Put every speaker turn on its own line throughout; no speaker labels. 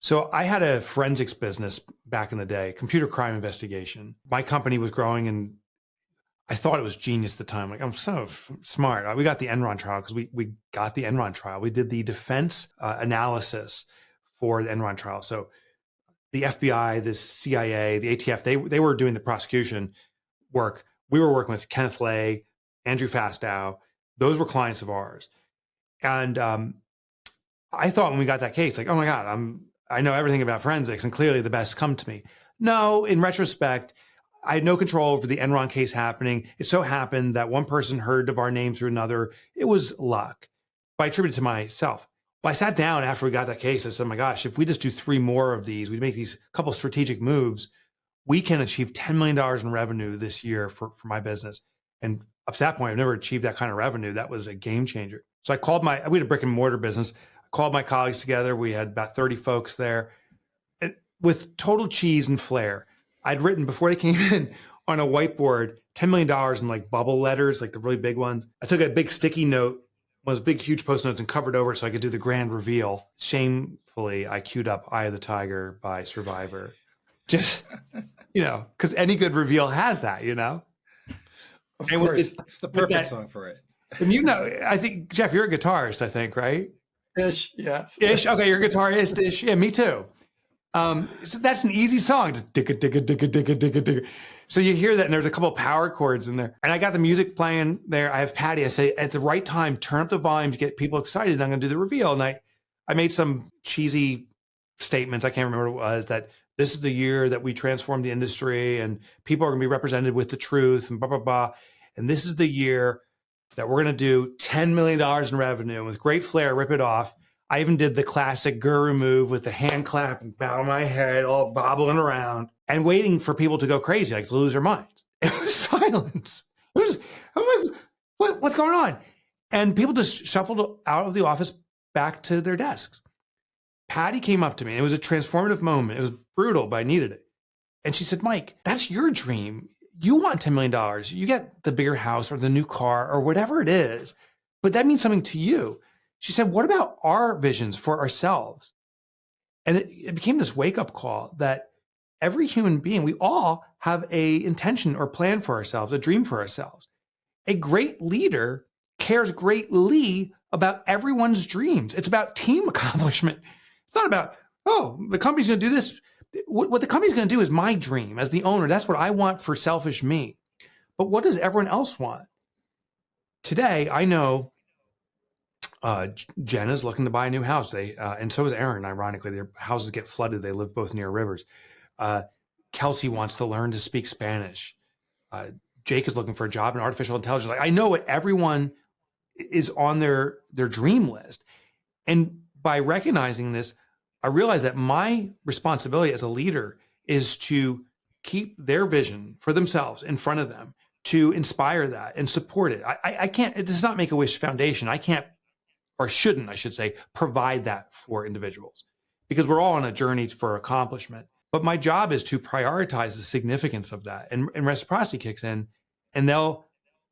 So I had a forensics business back in the day, computer crime investigation. My company was growing and I thought it was genius at the time. Like, I'm so smart. We got the Enron trial because we got the Enron trial. We did the defense analysis for the Enron trial. So the FBI, the CIA, the ATF, they were doing the prosecution work. We were working with Kenneth Lay, Andrew Fastow. Those were clients of ours. And I thought when we got that case, like, oh my God, I know everything about forensics and clearly the best come to me. No, in retrospect, I had no control over the Enron case happening. It so happened that one person heard of our name through another. It was luck, but I attribute it to myself. Well, I sat down after we got that case. I said, oh my gosh, if we just do 3 more of these, we make these couple strategic moves, we can achieve $10 million in revenue this year for my business. And up to that point, I've never achieved that kind of revenue. That was a game changer. So I called we had a brick and mortar business. I called my colleagues together. We had about 30 folks there. And with total cheese and flair, I'd written before they came in on a whiteboard, $10 million in like bubble letters, like the really big ones. I took a big sticky note, one of those big, huge post notes and covered over so I could do the grand reveal. Shamefully, I queued up Eye of the Tiger by Survivor. Just, because any good reveal has that,
Of course, it's the perfect song for it.
And I think, Jeff, you're a guitarist, I think, right?
Ish, yes.
Ish, okay, you're a guitarist-ish. Yeah, me too. So that's an easy song. Just digga, digga, digga, digga, digga, digga. So you hear that, and there's a couple of power chords in there. And I got the music playing there. I have Patty. I say, at the right time, turn up the volume to get people excited. And I'm going to do the reveal. And I made some cheesy statements. I can't remember what it was, that this is the year that we transform the industry and people are going to be represented with the truth and blah, blah, blah. And this is the year that we're going to do $10 million in revenue. And with great flair, rip it off. I even did the classic guru move with the hand clap and bow my head, all bobbling around and waiting for people to go crazy, like to lose their minds. It was silence. I'm like, what's going on? And people just shuffled out of the office back to their desks. Patty came up to me. It was a transformative moment. It was brutal, but I needed it. And she said, Mike, that's your dream. You want $10 million. You get the bigger house or the new car or whatever it is, but that means something to you. She said, what about our visions for ourselves? And it became this wake-up call that every human being, we all have a intention or plan for ourselves, a dream for ourselves. A great leader cares greatly about everyone's dreams. It's about team accomplishment. It's not about, the company's going to do this. What the company's going to do is my dream as the owner. That's what I want for selfish me. But what does everyone else want? Today, I know Jenna's looking to buy a new house. And so is Aaron, ironically. Their houses get flooded. They live both near rivers. Kelsey wants to learn to speak Spanish. Jake is looking for a job in artificial intelligence. Like, I know what everyone is on their dream list. And by recognizing this, I realized that my responsibility as a leader is to keep their vision for themselves in front of them, to inspire that and support it. I can't, it does not Make-A-Wish Foundation. I can't, or shouldn't, I should say, provide that for individuals because we're all on a journey for accomplishment. But my job is to prioritize the significance of that. And reciprocity kicks in and they'll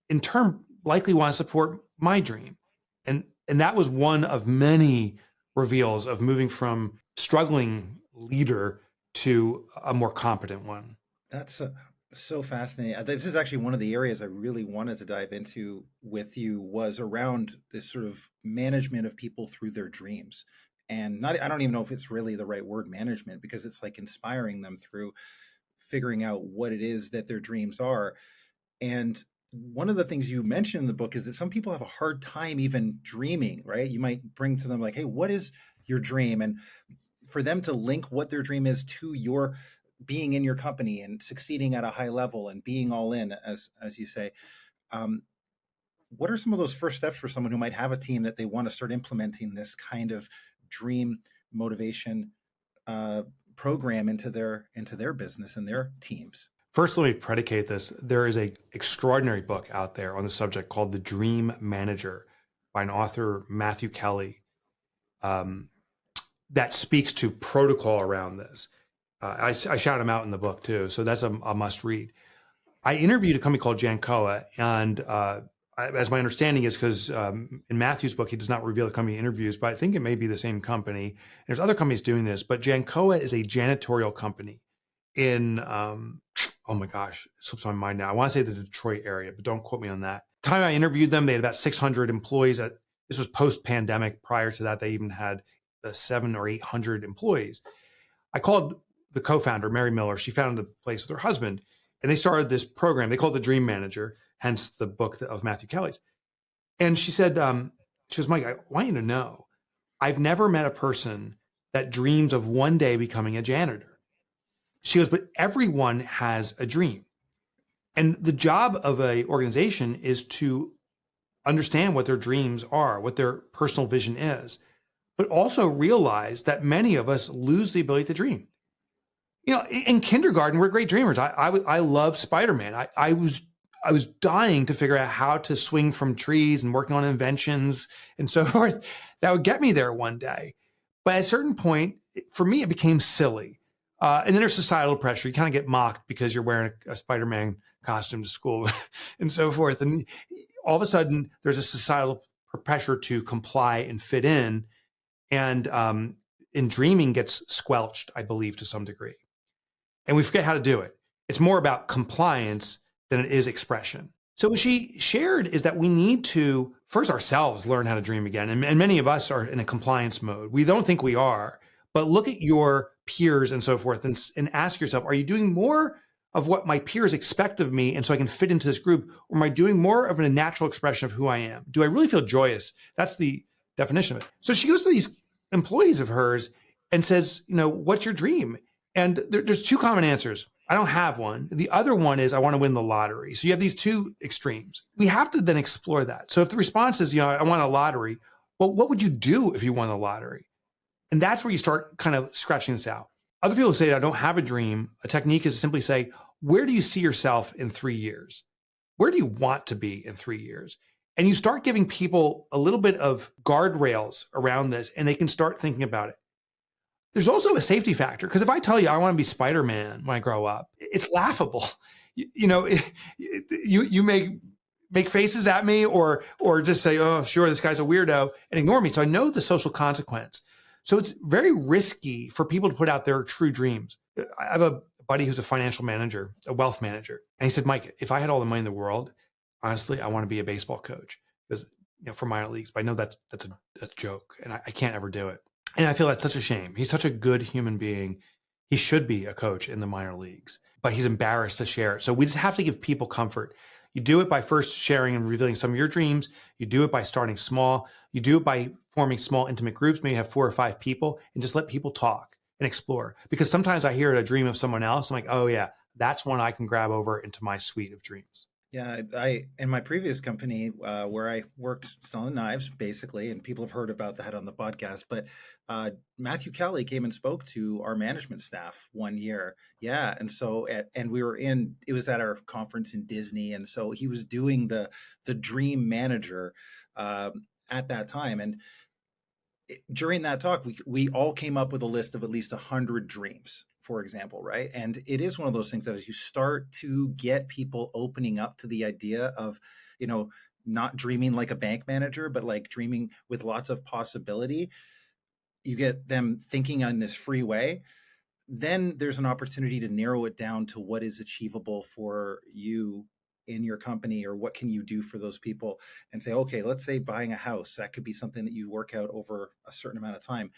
in turn likely want to support my dream. And that was one of many reveals of moving from struggling leader to a more competent one.
That's so fascinating. This is actually one of the areas I really wanted to dive into with you was around this sort of management of people through their dreams. And I don't even know if it's really the right word, management, because it's like inspiring them through figuring out what it is that their dreams are. And one of the things you mentioned in the book is that some people have a hard time even dreaming, right? You might bring to them like, hey, what is your dream? And for them to link what their dream is to your being in your company and succeeding at a high level and being all in, as you say, what are some of those first steps for someone who might have a team that they want to start implementing this kind of dream motivation program into their business and their teams?
First, let me predicate this. There is an extraordinary book out there on the subject called The Dream Manager by an author, Matthew Kelly, that speaks to protocol around this. I shout him out in the book too, so that's a must read. I interviewed a company called Jancoa, and as my understanding is, because in Matthew's book, he does not reveal the company interviews, but I think it may be the same company. There's other companies doing this, but Jancoa is a janitorial company in, oh my gosh, it slips my mind now. I want to say the Detroit area, but don't quote me on that. The time I interviewed them, they had about 600 employees. This was post-pandemic. Prior to that, they even had 700 or 800 employees. I called the co-founder, Mary Miller. She founded the place with her husband, and they started this program. They called it the Dream Manager, hence the book of Matthew Kelly's. And she said, she goes, Mike, I want you to know, I've never met a person that dreams of one day becoming a janitor. She goes, but everyone has a dream. And the job of an organization is to understand what their dreams are, what their personal vision is, but also realize that many of us lose the ability to dream. You know, in kindergarten, we're great dreamers. I love Spider-Man. I was dying to figure out how to swing from trees and working on inventions and so forth. That would get me there one day. But at a certain point, for me, it became silly. And then there's societal pressure. You kind of get mocked because you're wearing a Spider-Man costume to school and so forth. And all of a sudden, there's a societal pressure to comply and fit in. And dreaming gets squelched, I believe, to some degree. And we forget how to do it. It's more about compliance than it is expression. So what she shared is that we need to first ourselves learn how to dream again. And many of us are in a compliance mode. We don't think we are, but look at your peers and so forth and ask yourself, are you doing more of what my peers expect of me and so I can fit into this group? Or am I doing more of a natural expression of who I am? Do I really feel joyous? That's the definition of it. So she goes to these employees of hers and says, you know, what's your dream? And there's two common answers. I don't have one. The other one is I want to win the lottery. So you have these two extremes. We have to then explore that. So if the response is, you know, I want a lottery, well, what would you do if you won the lottery? And that's where you start kind of scratching this out. Other people say, I don't have a dream. A technique is to simply say, where do you see yourself in 3 years? Where do you want to be in 3 years? And you start giving people a little bit of guardrails around this, and they can start thinking about it. There's also a safety factor, because if I tell you I want to be Spider-Man when I grow up, it's laughable. You know, you may make faces at me or just say, oh, sure, this guy's a weirdo, and ignore me. So I know the social consequence. So it's very risky for people to put out their true dreams. I have a buddy who's a financial manager, a wealth manager. And he said, Mike, if I had all the money in the world, honestly, I want to be a baseball coach because, you know, for minor leagues. But I know that's a joke, and I can't ever do it. And I feel that's such a shame. He's such a good human being. He should be a coach in the minor leagues, but he's embarrassed to share it. So we just have to give people comfort. You do it by first sharing and revealing some of your dreams. You do it by starting small. You do it by forming small, intimate groups. Maybe have 4 or 5 people and just let people talk and explore. Because sometimes I hear a dream of someone else. I'm like, oh yeah, that's one I can grab over into my suite of dreams.
Yeah, I in my previous company where I worked selling knives, basically, and people have heard about that on the podcast. But Matthew Kelly came and spoke to our management staff one year. Yeah, and so and we were in. It was at our conference in Disney, and so he was doing the Dream Manager at that time. And during that talk, we all came up with a list of at least 100 dreams, for example, right? And it is one of those things that as you start to get people opening up to the idea of, you know, not dreaming like a bank manager, but like dreaming with lots of possibility, you get them thinking on this free way. Then there's an opportunity to narrow it down to what is achievable for you in your company, or what can you do for those people, and say, okay, let's say buying a house, that could be something that you work out over a certain amount of time.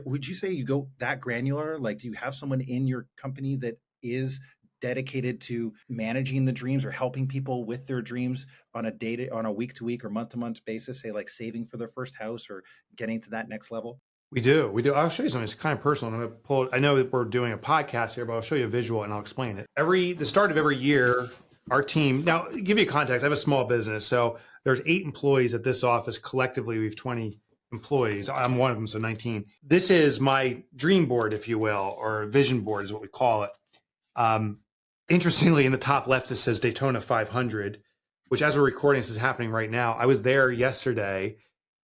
Would you say you go that granular? Like, do you have someone in your company that is dedicated to managing the dreams or helping people with their dreams on a week to week or month to month basis, say like saving for their first house or getting to that next level?
We do. I'll show you something. It's kind of personal. I'm going to pull it. I know that we're doing a podcast here, but I'll show you a visual and I'll explain it. The start of every year, our team, now give you context, I have a small business. So there's 8 employees at this office. Collectively, we have 20 employees. I'm one of them, so 19. This is my dream board, if you will, or vision board is what we call it. Interestingly, in the top left, it says Daytona 500, which as we're recording, this is happening right now. I was there yesterday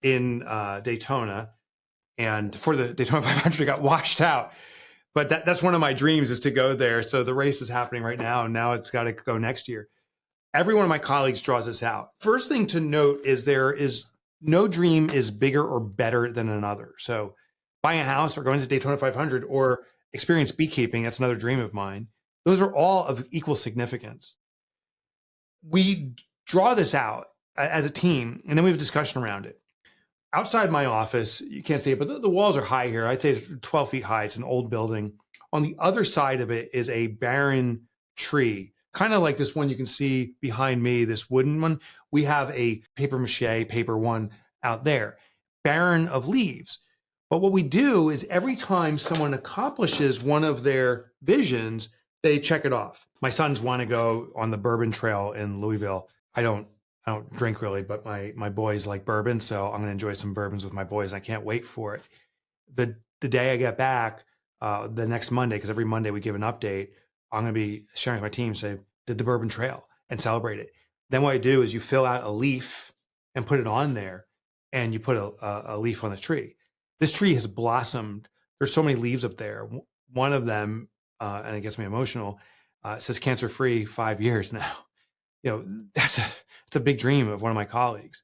in Daytona, and for the Daytona 500, it got washed out. But that's one of my dreams, is to go there. So the race is happening right now, and now it's got to go next year. Every one of my colleagues draws this out. First thing to note is there is no dream is bigger or better than another. So buying a house or going to Daytona 500 or experience beekeeping, that's another dream of mine. Those are all of equal significance. We draw this out as a team, and then we have a discussion around it. Outside my office, you can't see it, but the walls are high here. I'd say 12 feet high. It's an old building. On the other side of it is a barren tree, kind of like this one you can see behind me, this wooden one. We have a paper mache paper one out there, barren of leaves. But what we do is every time someone accomplishes one of their visions, they check it off. My sons want to go on the bourbon trail in Louisville. I don't drink really, but my boys like bourbon, so I'm going to enjoy some bourbons with my boys. I can't wait for it. The day I get back, the next Monday, because every Monday we give an update, I'm going to be sharing with my team, say, did the bourbon trail and celebrate it. Then what I do is you fill out a leaf and put it on there, and you put a leaf on the tree. This tree has blossomed. There's so many leaves up there. One of them, and it gets me emotional, says cancer-free 5 years now. It's a big dream of one of my colleagues,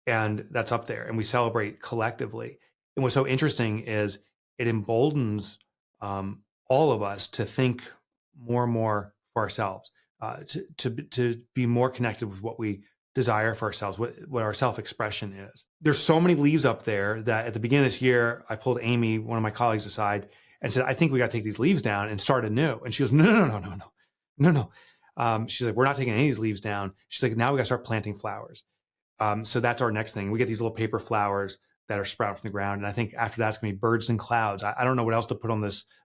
and that's up there, and we celebrate collectively. And what's so interesting is it emboldens all of us to think more and more for ourselves, to be more connected with what we desire for ourselves, what our self-expression is. There's so many leaves up there that at the beginning of this year, I pulled Amy, one of my colleagues, aside and said, I think we got to take these leaves down and start anew. And she goes, no. She's like, we're not taking any of these leaves down. She's like, now we got to start planting flowers. So that's our next thing. We get these little paper flowers that are sprouting from the ground. And I think after that's going to be birds and clouds. I don't know what else to put on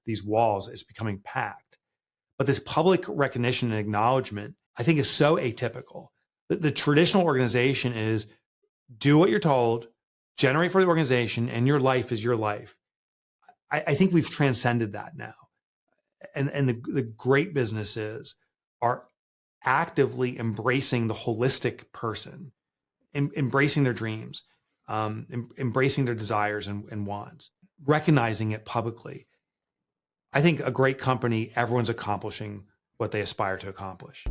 these walls. It's becoming packed. But this public recognition and acknowledgement, I think, is so atypical. The traditional organization is do what you're told, generate for the organization, and your life is your life. I think we've transcended that now. And the great businesses are actively embracing the holistic person, embracing their dreams, embracing their desires and wants, recognizing it publicly. I think a great company, everyone's accomplishing what they aspire to accomplish.